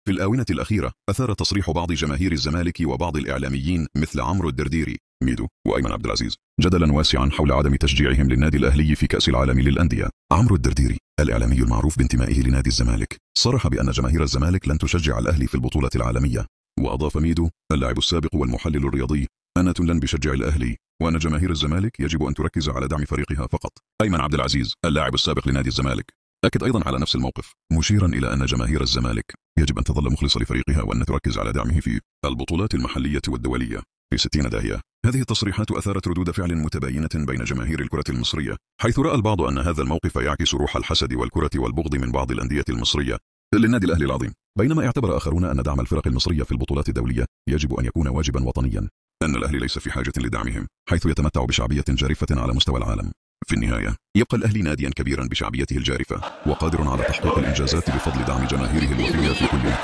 في الآونة الأخيرة أثار تصريح بعض جماهير الزمالك وبعض الإعلاميين مثل عمرو الدرديري ميدو وأيمن عبد العزيز جدلا واسعا حول عدم تشجيعهم للنادي الأهلي في كأس العالم للأندية. عمرو الدرديري الإعلامي المعروف بانتمائه لنادي الزمالك صرح بأن جماهير الزمالك لن تشجع الأهلي في البطولة العالمية. وأضاف ميدو اللاعب السابق والمحلل الرياضي أنا لن بشجع الأهلي وأن جماهير الزمالك يجب أن تركز على دعم فريقها فقط. أيمن عبد العزيز اللاعب السابق لنادي الزمالك أكد أيضا على نفس الموقف مشيرا إلى أن جماهير الزمالك يجب أن تظل مخلصة لفريقها وأن تركز على دعمه في البطولات المحلية والدولية في 60 داهية. هذه التصريحات أثارت ردود فعل متباينة بين جماهير الكرة المصرية، حيث رأى البعض أن هذا الموقف يعكس روح الحسد والكرة والبغض من بعض الأندية المصرية للنادي الأهلي العظيم، بينما اعتبر آخرون أن دعم الفرق المصرية في البطولات الدولية يجب أن يكون واجبا وطنيا، أن الأهلي ليس في حاجة لدعمهم حيث يتمتع بشعبية جارفة على مستوى العالم. في النهاية يبقى الأهلي ناديا كبيرا بشعبيته الجارفة وقادر على تحقيق الإنجازات بفضل دعم جماهيره الوفية في كل مكان.